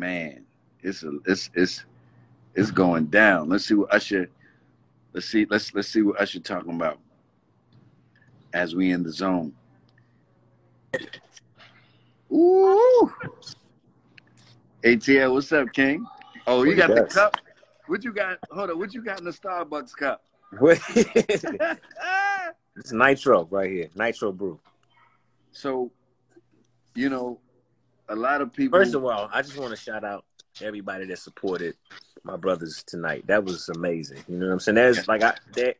man, it's going down. Let's see what Usher. Let's see what Usher talking about as we in the zone. Ooh. ATL, what's up, King? Oh, you got the cup. What you got? Hold on. What you got in the Starbucks cup? It's nitro right here. Nitro brew. So, you know, a lot of people. First of all, I just want to shout out everybody that supported my brothers tonight. That was amazing. You know what I'm saying? There's like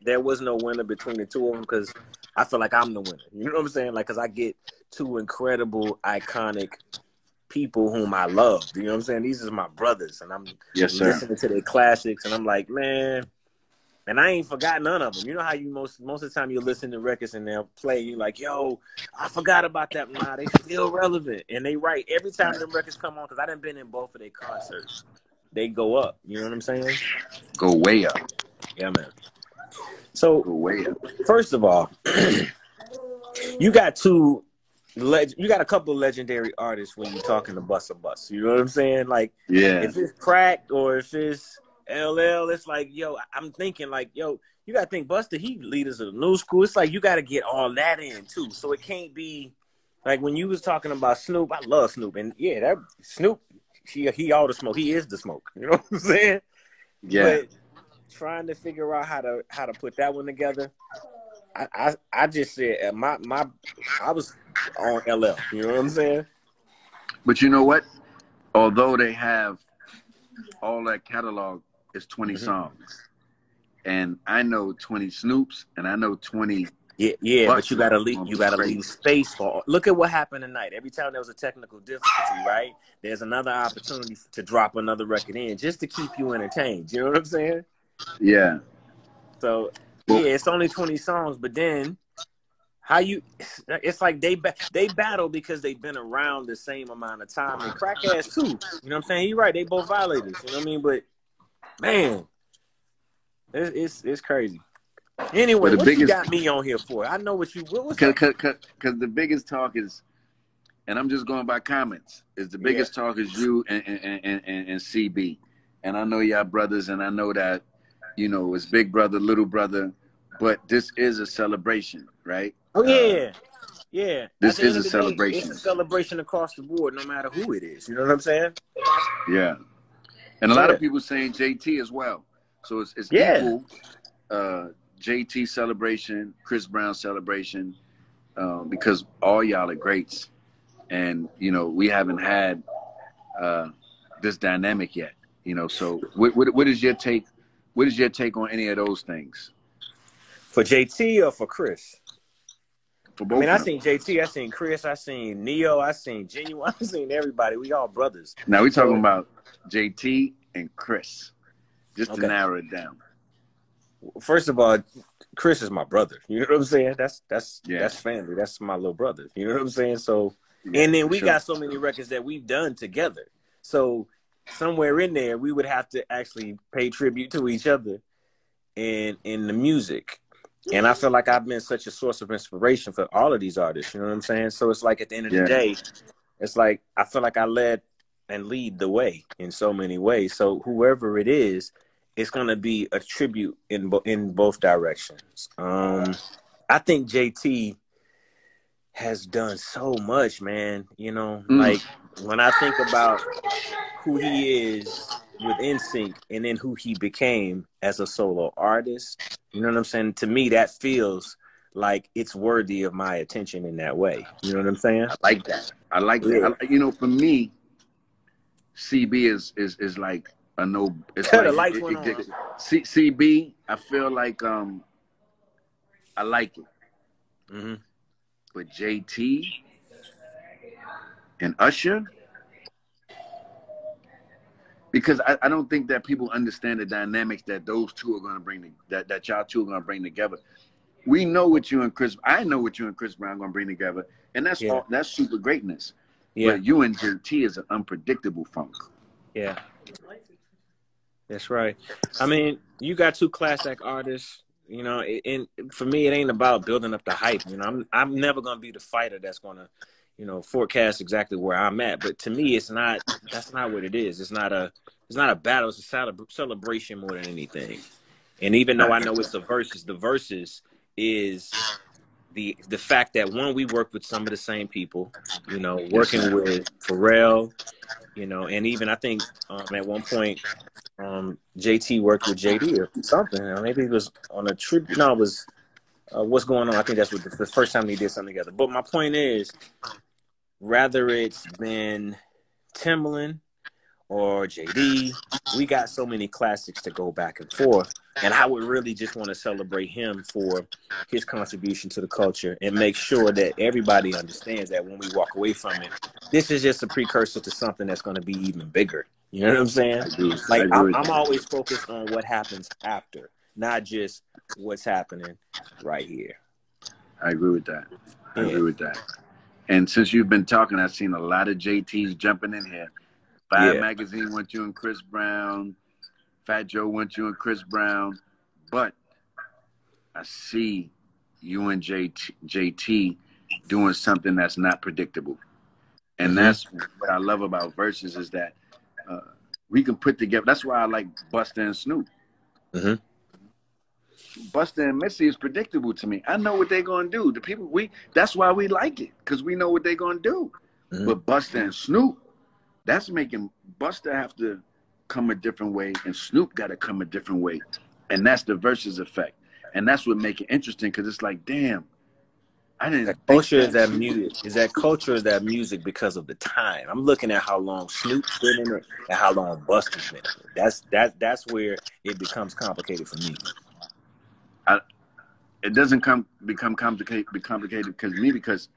there was no winner between the two of them because I feel like I'm the winner. You know what I'm saying? Like, because I get two incredible, iconic people whom I love. You know what I'm saying? These are my brothers, and I'm listening to their classics, and I'm like, man. And I ain't forgot none of them. You know how you most of the time you listen to records and they'll play, and you're like, yo, I forgot about that. Nah, they still relevant. And they right every time the records come on, because I done been in both of their concerts. They go up. You know what I'm saying? Go way up. Yeah, man. So, go way up. First of all, you got you got a couple of legendary artists when you're talking to Busta Bus. You know what I'm saying? Like, if it's Cracked or if it's LL, it's like, yo, I'm thinking like, yo, you got to think Busta, he leaders of the new school. It's like you got to get all that in too. So it can't be like when you was talking about Snoop. I love Snoop, and yeah, that Snoop, he all the smoke. He is the smoke. You know what I'm saying? Yeah. But trying to figure out how to put that one together, I just said I was on LL. You know what I'm saying? But you know what? Although they have all that catalog, it's 20 songs, and I know 20 Snoops, and I know 20. Yeah, but you gotta leave space for. Look at what happened tonight. Every time there was a technical difficulty, right? There's another opportunity to drop another record in just to keep you entertained. You know what I'm saying? Yeah. So it's only 20 songs, but then it's like they battle because they've been around the same amount of time, and Crack has too. You know what I'm saying? You're right. They both violators. You know what I mean? But man, it's crazy. Anyway, what you got me on here for? I know what you. Because the biggest talk is, and I'm just going by comments. Is the biggest talk is you and CB, and I know y'all brothers, and I know that, you know, it's big brother, little brother, but this is a celebration, right? Oh yeah, yeah. This is a celebration. It's a celebration across the board, no matter who it is. You know what I'm saying? Yeah, and a lot of people saying JT as well. So it's equal. JT celebration, Chris Brown celebration, because all y'all are greats, and you know we haven't had this dynamic yet. You know, so what is your take? What is your take on any of those things? For JT or for Chris? For both. I mean, I seen JT, I seen Chris, I seen Neo, I seen Genuine, I seen everybody. We all brothers. Now we talking about JT and Chris, just to narrow it down. First of all, Chris is my brother. You know what I'm saying? That's family. That's my little brother. You know what I'm saying? So, and then we got so many records that we've done together. So somewhere in there, we would have to actually pay tribute to each other in the music. And I feel like I've been such a source of inspiration for all of these artists. You know what I'm saying? So it's like at the end of the day, it's like I feel like I led and lead the way in so many ways. So whoever it is, it's going to be a tribute in both directions. I think JT has done so much, man. You know, like when I think about who he is with NSYNC and then who he became as a solo artist, you know what I'm saying? To me, that feels like it's worthy of my attention in that way. You know what I'm saying? I like that. I like that. You know, for me, CB is like a no. It's like CB. I feel like I like it. But JT and Usher, because I don't think that people understand the dynamics that those two are going to bring, that y'all two are going to bring together. We know what you and Chris, I know what you and Chris Brown are going to bring together, and that's all, that's super greatness. Yeah. But you and JT is an unpredictable funk. Yeah. That's right. I mean, you got two classic artists, you know, and for me, it ain't about building up the hype. You know, I'm never going to be the fighter that's going to, forecast exactly where I'm at. But to me, it's not. That's not what it is. It's not a battle. It's a celebration more than anything. And even though I know it's the verses is the fact that one, we work with some of the same people, working with Pharrell, and even I think at one point JT worked with JD or something. Maybe it was on a tribute. No, it was What's Going On. I think that's what the first time they did something together. But my point is, rather it's been Timbaland or JD, we got so many classics to go back and forth. And I would really just want to celebrate him for his contribution to the culture and make sure that everybody understands that when we walk away from it, this is just a precursor to something that's going to be even bigger. You know what I'm saying? I'm always focused on what happens after, not just what's happening right here. I agree with that. I agree with that. And since you've been talking, I've seen a lot of JTs jumping in here. Vibe Magazine wants you and Chris Brown. Fat Joe wants you and Chris Brown. But I see you and JT doing something that's not predictable. And that's what I love about Versus is that we can put together. That's why I like Busta and Snoop. Busta and Missy is predictable to me. I know what they're going to do. The people, that's why we like it, because we know what they're going to do. But Busta and Snoop, that's making Busta have to come a different way, and Snoop got to come a different way. And that's the Versus effect. And that's what makes it interesting, because it's like, damn, I didn't think culture is that music. Is that culture is that music because of the time. I'm looking at how long Snoop's been in it and how long Busta's been in it. That's where it becomes complicated for me. It doesn't become complicated because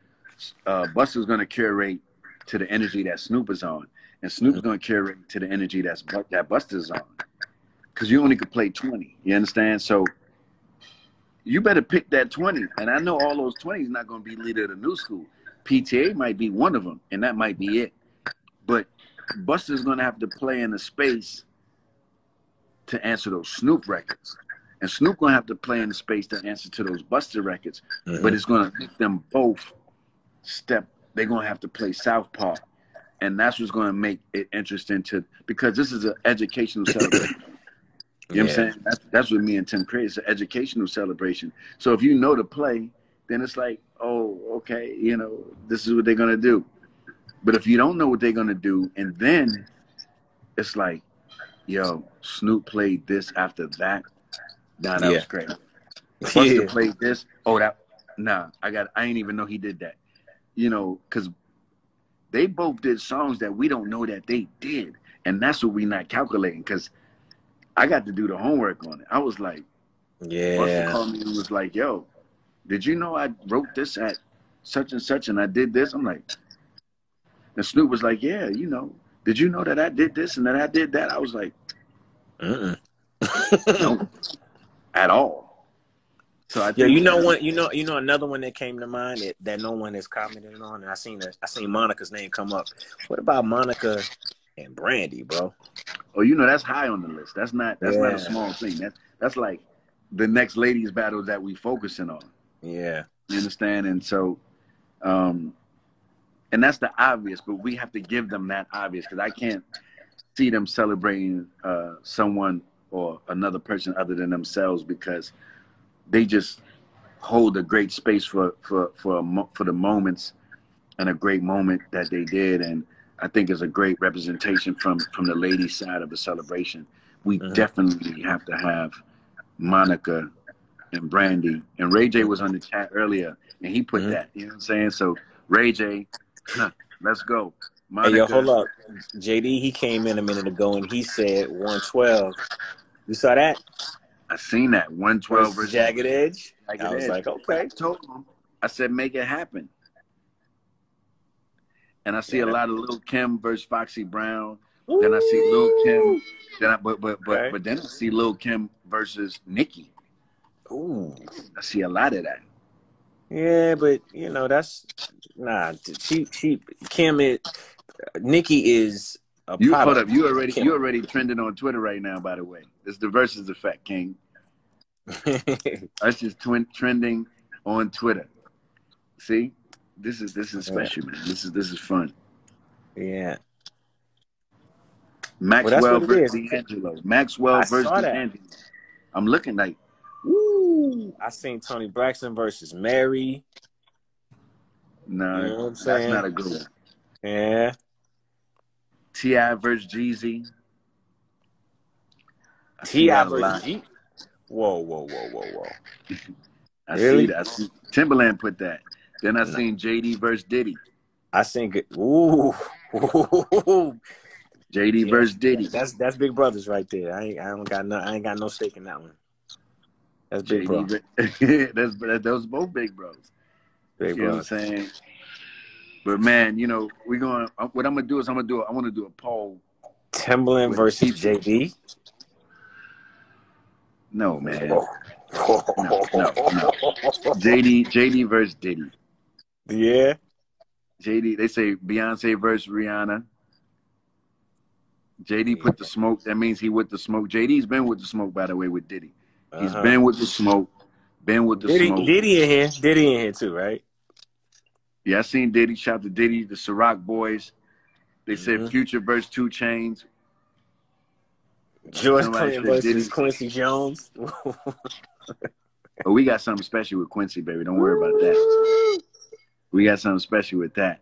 Busta's going to curate to the energy that Snoop is on, and Snoop's going to curate to the energy that Busta's on, because you only could play 20. You understand? So you better pick that 20, and I know all those 20s not going to be leader of the new school. PTA might be one of them, and that might be it. But Busta's going to have to play in a space to answer those Snoop records. And Snoop going to have to play in the space to answer to those Busta records. But it's going to make them both step. They're going to have to play Southpaw. And that's what's going to make it interesting because this is an educational celebration. You know what I'm saying? That's what me and Tim created. It's an educational celebration. So if you know the play, then it's like, oh, okay, this is what they're going to do. But if you don't know what they're going to do, and then it's like, yo, Snoop played this after that. Nah, that was great. Busta played this. Oh, I didn't even know he did that. Because they both did songs that we don't know that they did. And that's what we not calculating, because I got to do the homework on it. I was like, Busta called me and was like, yo, did you know I wrote this at such and such and I did this? I'm like, and Snoop was like, yeah, did you know that I did this and that I did that? I was like, no, at all. So I think another one that came to mind that no one has commented on, and I seen Monica's name come up. What about Monica and Brandy, bro? Oh, that's high on the list. That's not a small thing. That's like the next ladies battle that we focusing on. Yeah. You understand? And so and that's the obvious, but we have to give them that obvious, because I can't see them celebrating someone or another person other than themselves, because they just hold a great space for the moments and a great moment that they did. And I think it's a great representation from the ladies' side of the celebration. We definitely have to have Monica and Brandy. And Ray J was on the chat earlier, and he put that. You know what I'm saying? So Ray J, let's go. Monica. Hey, yo, hold up. JD, he came in a minute ago, and he said 112. You saw that? I seen that. 112 versus Jagged Edge. I was like, okay. I told him. I said, make it happen. And I see a lot of Lil' Kim versus Foxy Brown. Ooh. Then I see Lil' Kim. But then I see Lil' Kim versus Nicki. Ooh. I see a lot of that. Yeah, but that's Kim is Nicki is a product. Hold up. You already trending on Twitter right now, by the way. It's the Versus effect, King. That's just trending on Twitter. See? This is special, man. This is fun. Yeah. Maxwell versus D'Angelo. Maxwell versus D'Angelo. I'm looking like, woo. I seen Tony Braxton versus Mary. No, you know what I'm saying? That's not a good one. Yeah. T.I. versus Jeezy. T.I. versus Jeezy. Whoa. I see that. I see Timberland put that. Then I seen J.D. versus Diddy. I seen it. Ooh. J.D. versus Diddy. That's big brothers right there. I ain't got no stake in that one. That's big bro. Those both big bros. Big you know what I'm saying? But man, you know, what I'm gonna do is I want to do a poll. Timberland versus JD. No, man. No. JD versus Diddy. Yeah. JD, they say Beyonce versus Rihanna. JD put the smoke. That means he with the smoke. JD's been with the smoke, by the way, with Diddy. He's been with the smoke. Smoke. Diddy in here. Diddy in here too, right? Yeah, I seen Diddy. Shout out to Diddy, the Ciroc boys. They said Future versus 2 Chainz. George Clinton versus Quincy Jones. Oh, we got something special with Quincy, baby. Don't worry about that. We got something special with that.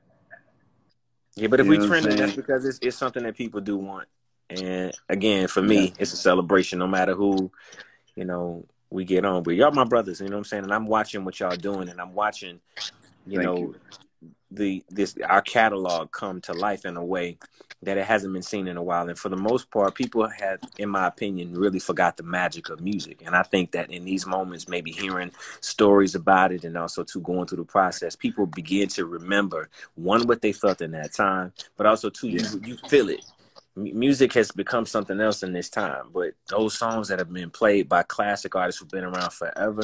Yeah, but if we trend it, that's because it's something that people do want. And again, for me, it's a celebration no matter who, you know, we get on. But y'all my brothers, you know what I'm saying? And I'm watching what y'all doing, and I'm watching, you know, our catalog come to life in a way that it hasn't been seen in a while. And for the most part, people have, in my opinion, really forgot the magic of music. And I think that in these moments, maybe hearing stories about it and also going through the process, people begin to remember, one, what they felt in that time, but also, two, you feel it. Music has become something else in this time, but those songs that have been played by classic artists who've been around forever,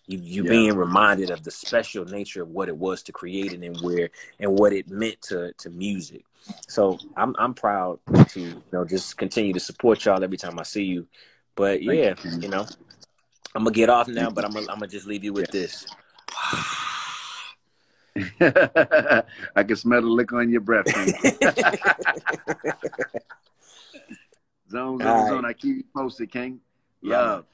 you being reminded of the special nature of what it was to create it and what it meant to music. So I'm proud to, you know, just continue to support y'all every time I see you. But yeah, you know, I'm gonna get off now, but I'm gonna just leave you with this. I can smell the liquor on your breath. Zones on zone. I keep you posted, King. Love.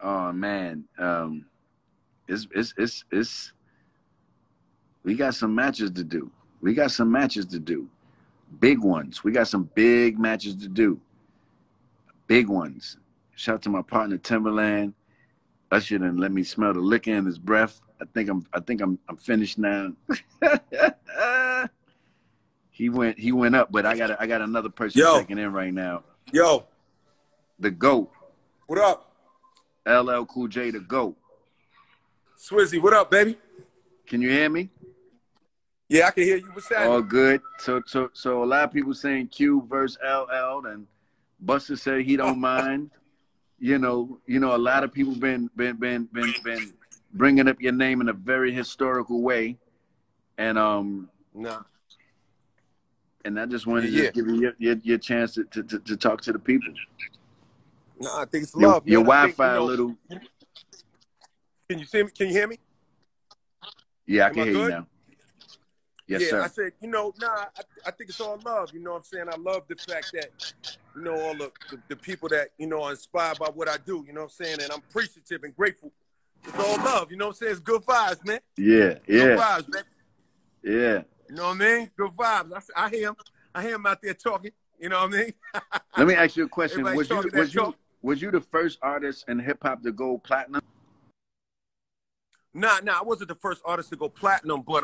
Oh man, it's. We got some matches to do. Big ones. We got some big matches to do. Big ones. Shout out to my partner Timberland. Usher done let me smell the liquor in his breath. I think I'm finished now. He went up, but I got another person checking in right now. Yo. The GOAT. What up? LL Cool J, the GOAT. Swizzy, what up, baby? Can you hear me? Yeah, I can hear you. What's that? All good. So a lot of people saying Q versus LL, and Buster said he don't mind. You know, a lot of people been bringing up your name in a very historical way, and and I just wanted to just give you your chance to talk to the people. No, I think it's love. Your Wi-Fi a little. Can you see me? Can you hear me? Yeah, I can hear you now. Yes, sir. I said, I think it's all love. You know what I'm saying? I love the fact that, all the people that, are inspired by what I do. You know what I'm saying? And I'm appreciative and grateful. It's all love. You know what I'm saying? It's good vibes, man. Yeah. Good vibes, man. Yeah. You know what I mean? Good vibes. I hear him out there talking. You know what I mean? Let me ask you a question. Was you the first artist in hip hop to go platinum? Nah, I wasn't the first artist to go platinum, but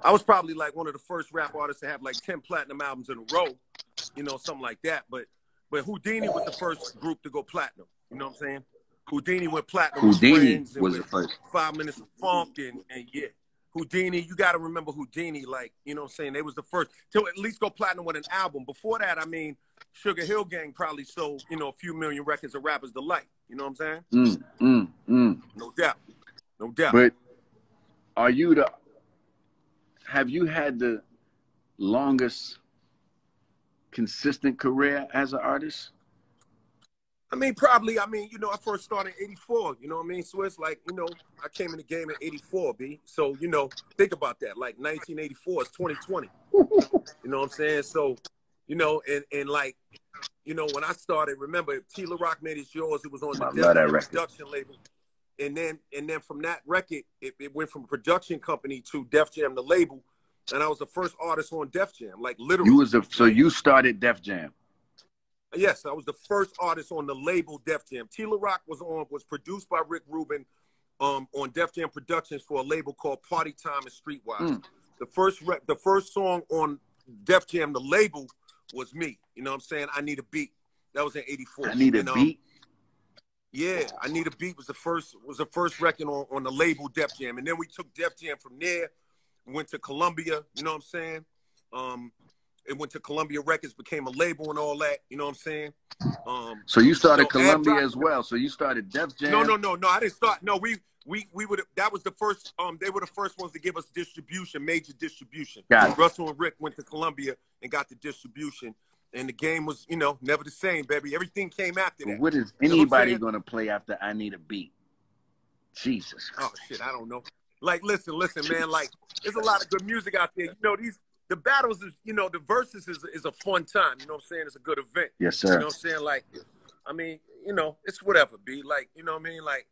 I was probably like one of the first rap artists to have like 10 platinum albums in a row, something like that. But Houdini was the first group to go platinum. You know what I'm saying? Houdini went platinum. Houdini was the first. 5 Minutes of Funk and yeah. Houdini, you got to remember Houdini, like, you know what I'm saying? They was the first to at least go platinum with an album. Before that, I mean, Sugar Hill Gang probably sold, a few million records of Rappers Delight. You know what I'm saying? No doubt. But have you had the longest consistent career as an artist? I mean, probably, I mean, you know, I first started in 84, you know what I mean? Swizz, like, you know, I came in the game in 84, B. So, you know, think about that. Like, 1984 is 2020. You know what I'm saying? So, you know, and like, you know, when I started, remember, Tila Rock Made It's Yours, it was on the Def Jam production label. And then from that record, it went from production company to Def Jam, the label. And I was the first artist on Def Jam, like literally. So you started Def Jam? Yes, I was the first artist on the label Def Jam. Tila Rock was produced by Rick Rubin on Def Jam Productions for a label called Party Time and Streetwise. The first song on Def Jam, the label, was me. You know what I'm saying? I Need a Beat. That was in 84. I Need a Beat? Yeah, I Need a Beat was the first record on the label Def Jam. And then we took Def Jam from there, went to Columbia, you know what I'm saying? It went to Columbia Records, became a label and all that. You know what I'm saying? So you started Columbia as well. So you started Def Jam? No. I didn't start. No, we would. That was the first. They were the first ones to give us distribution, major distribution. Russell and Rick went to Columbia and got the distribution, and the game was, you know, never the same, baby. Everything came after that. What is anybody gonna play after I Need a Beat? Jesus. Oh shit, I don't know. Like, listen, man. Like, there's a lot of good music out there. You know, the battles is, you know, the verses is a fun time. You know what I'm saying? It's a good event. Yes, sir. You know what I'm saying? Like, I mean, you know, it's whatever, B. Like, you know what I mean? Like,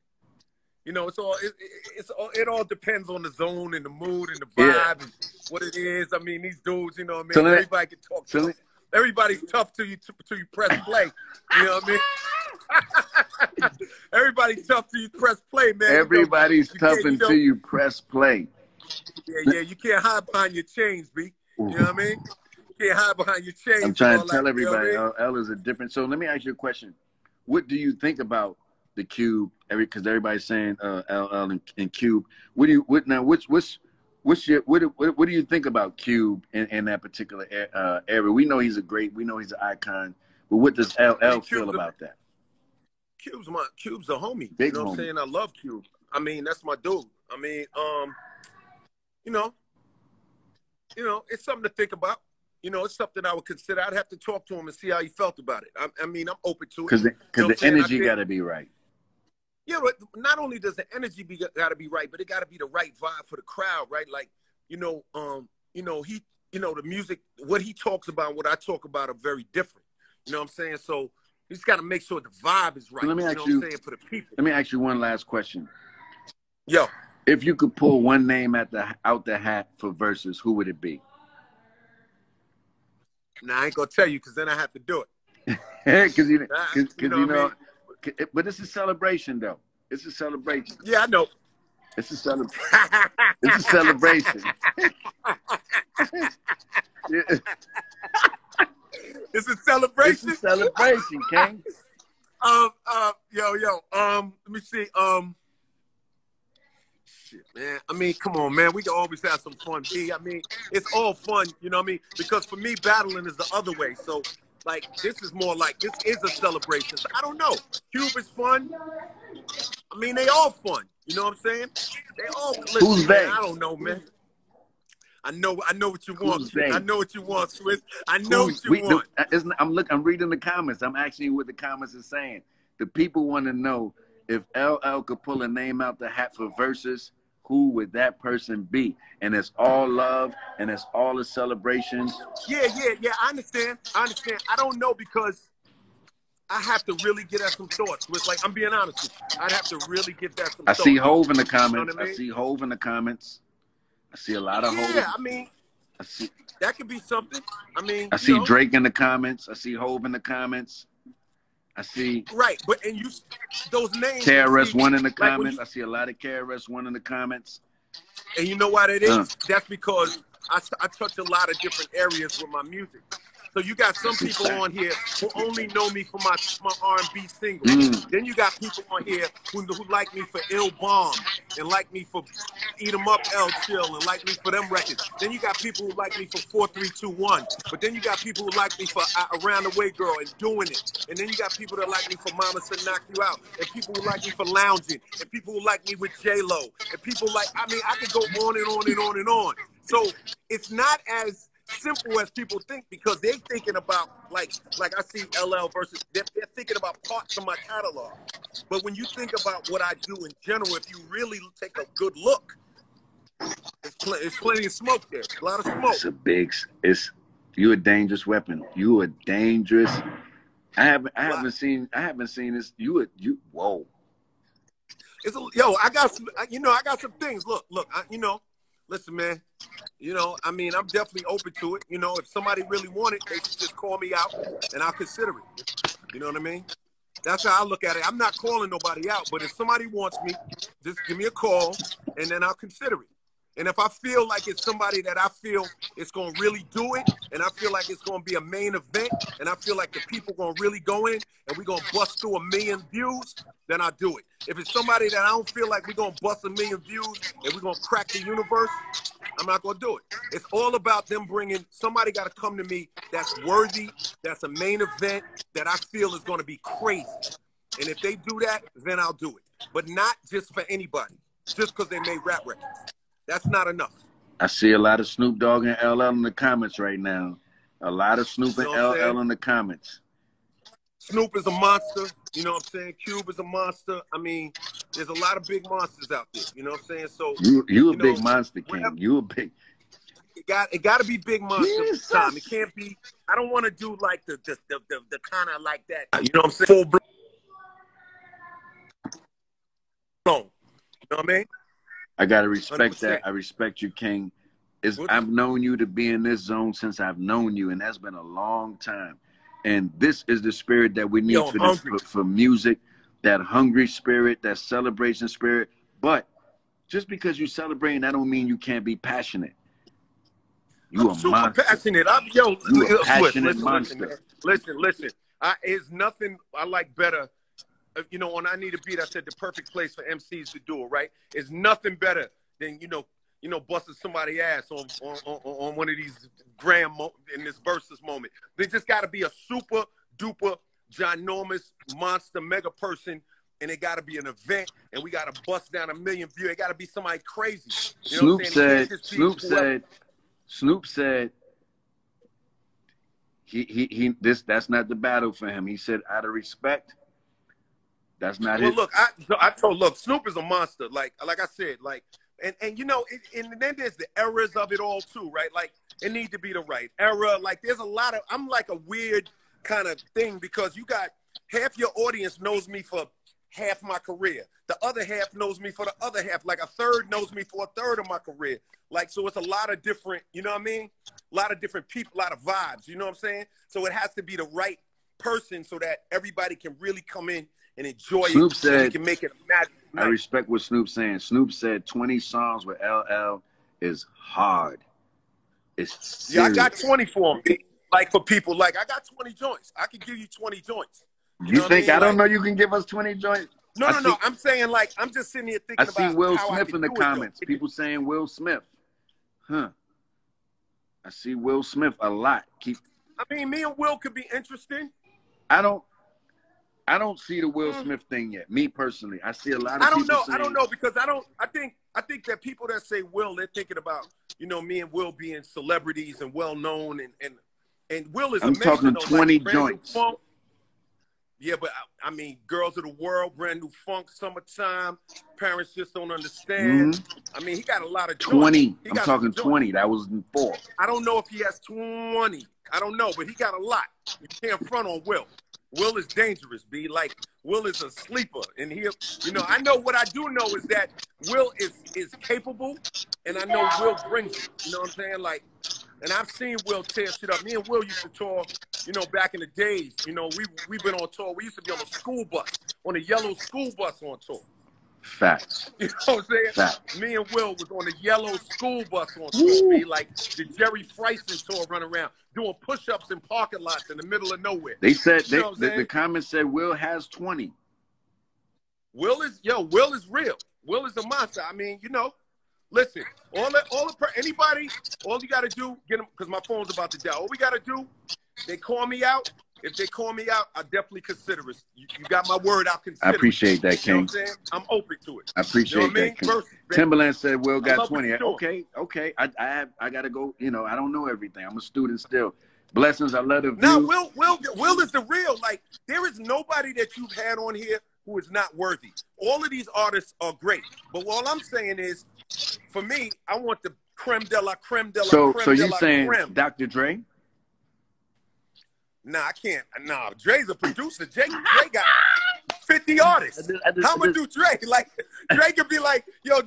you know, it all depends on the zone and the mood and the vibe and what it is. I mean, these dudes, you know what I mean? Everybody can talk to them. Everybody's tough till you press play. You know what I mean? Everybody's tough till you press play, man. Everybody's tough until you press play. Yeah, you can't hide behind your chains, B. You know what I mean? You can't hide behind your chains. I'm trying to tell everybody, you know, LL is a different. So let me ask you a question. What do you think about the Cube? Because everybody's saying LL and Cube. What do you think about Cube in that particular era? We know he's an icon, but what does LL feel about that? Cube's a homie. Big you know homie. What I'm saying? I love Cube. I mean, that's my dude. I mean, you know, it's something to think about. You know, it's something I would consider. I'd have to talk to him and see how he felt about it. I mean, I'm open to it. Because the energy got to be right. Yeah, but not only does the energy got to be right, but it got to be the right vibe for the crowd, right? Like, the music, what he talks about, and what I talk about are very different. You know what I'm saying? So he's got to make sure the vibe is right. So let me ask you, what I'm saying, for the people. Let me ask you one last question. Yo. If you could pull one name out the hat for verses, who would it be? Now, I ain't going to tell you because then I have to do it. Because you know, but it's a celebration, though. It's a celebration. Yeah, I know. It's a celebration. It's a celebration. It's a celebration. It's a celebration, King. Let me see. Shit, man. I mean, come on, man. We can always have some fun. I mean, it's all fun, you know what I mean? Because for me, battling is the other way. So, like, this is more like, this is a celebration. So, I don't know. Cube is fun. I mean, they all fun. You know what I'm saying? They all. Listen, who's they? I don't know, man. I know what you want. I know what you want, Swizz. I know what you want. I'm reading the comments. I'm asking you what the comments are saying. The people want to know if LL could pull a name out the hat for verses, who would that person be? And it's all love, and it's all a celebration. Yeah. I understand. I don't know because I have to really get at some thoughts. With, like, I'm being honest with you. I'd have to really get that some thoughts. I see Hove in the comments. You know what I mean? I see Hove in the comments. I see a lot of Hove. Yeah, I mean, that could be something. I mean, I see Drake in the comments. I see Hove in the comments. I see those names. KRS-One in the comments. I see a lot of KRS-One in the comments. And you know why that is? That's because I touch a lot of different areas with my music. So you got some people on here who only know me for my R&B singles. Then you got people on here who like me for Ill Bomb and like me for Eat 'Em Up, L Chill, and like me for them records. Then you got people who like me for 4321. But then you got people who like me for Around the Way Girl and Doing It. And then you got people that like me for Mama Said Knock You Out. And people who like me for Lounging. And people who like me with J-Lo. And people like, I mean, I could go on and on and on and on. So it's not as simple as people think, because they thinking about, like I see LL versus, they're thinking about parts of my catalog. But when you think about what I do in general, if you really take a good look, it's plenty of smoke there. A lot of smoke. You a dangerous weapon. You a dangerous. I haven't seen this. Whoa. I got some things. Look, listen, man. I mean, I'm definitely open to it. If somebody really want it, they should just call me out and I'll consider it. You know what I mean? That's how I look at it. I'm not calling nobody out, but if somebody wants me, just give me a call and then I'll consider it. And if I feel like it's somebody that I feel it's going to really do it, and I feel like it's going to be a main event, and I feel like the people going to really go in and we're going to bust through 1 million views, then I'll do it. If it's somebody that I don't feel like we're going to bust 1 million views and we're going to crack the universe, I'm not going to do it. It's all about them bringing, somebody got to come to me that's worthy, that's a main event, that I feel is going to be crazy. And if they do that, then I'll do it. But not just for anybody, just because they made rap records. That's not enough. I see a lot of Snoop Dogg and LL in the comments right now. A lot of Snoop and LL in the comments. Snoop is a monster. You know what I'm saying? Cube is a monster. I mean, there's a lot of big monsters out there. You know what I'm saying? So you a big monster, King. You a big. It got to be big monster time. It can't be. I don't want to do like the kind of like that. You know what I'm saying? Full blown. You know what I mean? I gotta respect 100%. That. I respect you, King. I've known you to be in this zone since I've known you, and that's been a long time. And this is the spirit that we need for music, that hungry spirit, that celebration spirit. But just because you're celebrating, that don't mean you can't be passionate. I'm super passionate. You a passionate monster. Listen. There's nothing I like better. When I need a beat, I said the perfect place for MCs to do it, right? It's nothing better than, busting somebody's ass on one of these in this versus moment. They just got to be a super duper ginormous monster mega person, and it got to be an event, and we got to bust down 1 million views. It got to be somebody crazy. Snoop said that's not the battle for him. He said, out of respect. That's not it. Look, look, Snoop is a monster. Like I said, and then there's the eras of it all too, right? Like, it need to be the right era. Like, there's a lot of, I'm like a weird kind of thing, because you got half your audience knows me for half my career. The other half knows me for the other half. Like, a third knows me for a third of my career. Like, so it's a lot of different, you know what I mean? A lot of different people, a lot of vibes, you know what I'm saying? So it has to be the right person so that everybody can really come in and enjoy Snoop it. Said, so can make it a magic night. I respect what Snoop's saying. Snoop said 20 songs with LL is hard. It's serious. Yeah, I got 20 for them. Like, for people, like, I got 20 joints. I could give you 20 joints. You think I don't know you can give us 20 joints? No. I'm saying, like, I'm just sitting here thinking about I see Will Smith in the comments. People saying Will Smith. Huh. I see Will Smith a lot. I mean, me and Will could be interesting. I don't see the Will Smith thing yet. Me personally, I see a lot of people saying, I don't know, because I think that people that say Will, they're thinking about, me and Will being celebrities and well known, and Will is amazing. I'm talking 20 joints. Yeah, but I mean, Girls of the World, Brand New Funk, Summertime, Parents Just Don't Understand. I mean, he got a lot of 20. I'm talking 20. That was 4. I don't know if he has 20. I don't know, but he got a lot. You can't front on Will. Will is dangerous, B. Like, Will is a sleeper. And I know what I do know is that Will is capable, and I know Will brings it. You know what I'm saying? Like, and I've seen Will tear shit up. Me and Will used to tour, back in the days. We've been on tour. We used to be on a school bus, on a yellow school bus on tour. Facts. You know what I'm saying? Facts. Me and Will was on a yellow school bus on tour. Be like the Jerry Freisen tour, run around doing push-ups in parking lots in the middle of nowhere. They said the comments said Will has 20. Will is real. Will is a monster. I mean, listen, all you got to do, get them, because my phone's about to die. All we got to do, they call me out, If they call me out, I definitely consider it. You got my word, I'll consider it. I appreciate that, King. You know what I'm saying? I'm open to it. I appreciate that, King. Timberland said Will got 20. Okay. I got to go. You know, I don't know everything. I'm a student still. Blessings. I love the view. No, Will is the real. Like, there is nobody that you've had on here who is not worthy. All of these artists are great. But all I'm saying is, for me, I want the creme de la creme de la creme de la creme. So you saying Dr. Dre? Nah, I can't. Nah, Dre's a producer. Dre got 50 artists. How much do Dre? Like, Dre could be like, yo,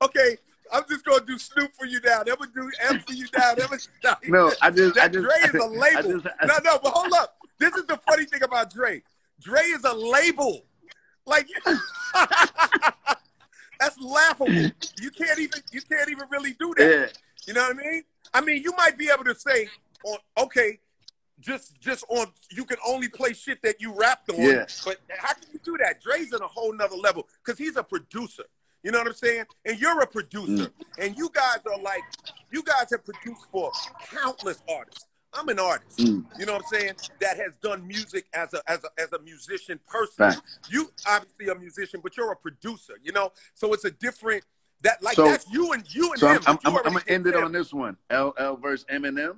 okay, I'm just gonna do Snoop for you now. Never do M for you now. No, Dre is a label. No, but hold up. This is the funny thing about Dre. Dre is a label. Like, that's laughable. You can't even really do that. Yeah. You know what I mean? I mean, you might be able to say, okay, just on, you can only play shit that you rapped on. Yeah. But how can you do that? Dre's in a whole nother level because he's a producer. You know what I'm saying? And you're a producer. And you guys have produced for countless artists. I'm an artist. You know what I'm saying? That has done music as a musician person. Facts. You obviously a musician, but you're a producer, you know? So it's a different that's you and so him. I'm gonna end it on this one. LL versus Eminem.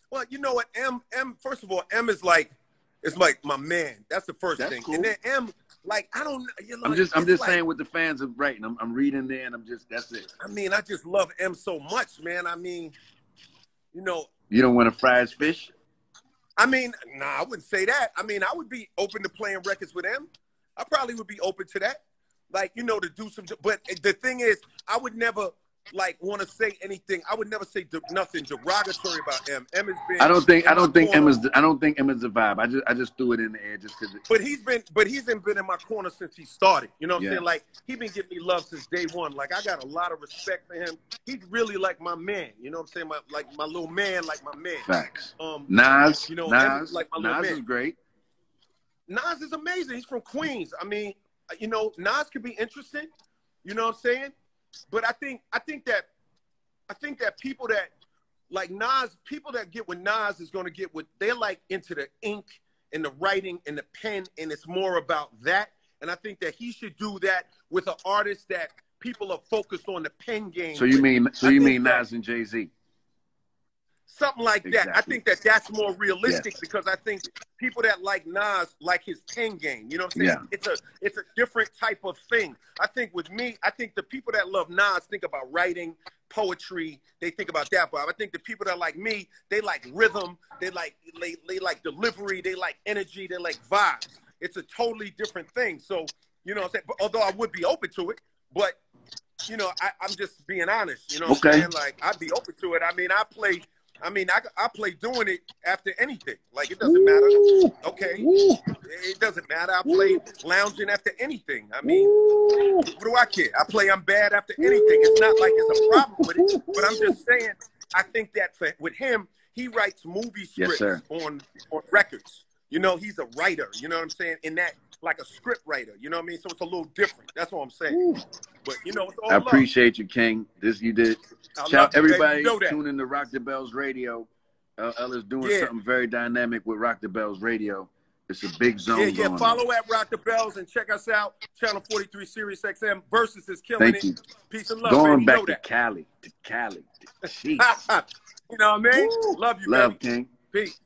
Well, you know what? M first of all, M is like, it's like my man. That's the first thing. Cool. And then M, like, I don't know. I'm just like, saying what the fans are writing. I'm reading there, and that's it. I mean, I just love M so much, man. I mean, you know. You don't want to fry his fish? I mean, nah, I wouldn't say that. I mean, I would be open to playing records with M. I probably would be open to that. Like, you know, to do some. But the thing is, I would never like want to say anything. I would never say nothing derogatory about M. M has been. I don't think M is the vibe. I just threw it in the air just because. But he's been in my corner since he started. You know what I'm saying? Like, he been giving me love since day one. Like, I got a lot of respect for him. He's really like my man. You know what I'm saying? My little man, like my man. Facts. Nas, you know, Nas, like my little Nas man. is great. Nas is amazing. He's from Queens. I mean, you know, Nas could be interesting. You know what I'm saying? But I think that people that like Nas, people that get with Nas is going to get what they're like into the ink and the writing and the pen, and it's more about that. And I think that he should do that with an artist that people are focused on the pen game. So you mean Nas and Jay-Z? Something like that. I think that that's more realistic because I think people that like Nas like his pen game. You know what I'm saying? Yeah. It's a different type of thing. I think with me, I think the people that love Nas think about writing, poetry. They think about that. But I think the people that like me, they like rhythm. They like delivery. They like energy. They like vibes. It's a totally different thing. So, you know what I'm saying? But, although I would be open to it, but, you know, I'm just being honest. You know what I'm saying? Like, I'd be open to it. I mean, I play doing it after anything. Like, it doesn't matter. Okay. It doesn't matter. I play lounging after anything. I mean, what do I care? I'm bad after anything. It's not like it's a problem with it. But I'm just saying, I think that with him, he writes movie scripts on records. You know, he's a writer. You know what I'm saying? In that, like a script writer. You know what I mean? So it's a little different. That's what I'm saying. But, you know, it's all I appreciate you, King. This you did. Shout everybody tune in to Rock the Bells Radio. LL is doing something very dynamic with Rock the Bells Radio. It's a big zone. Yeah. Follow at Rock the Bells and check us out. Channel 43 Sirius XM. Versus is killing Thank you. it. Peace and love. Going baby. back to Cali. You know what I mean? Woo. Love you, Love, baby. King. Peace.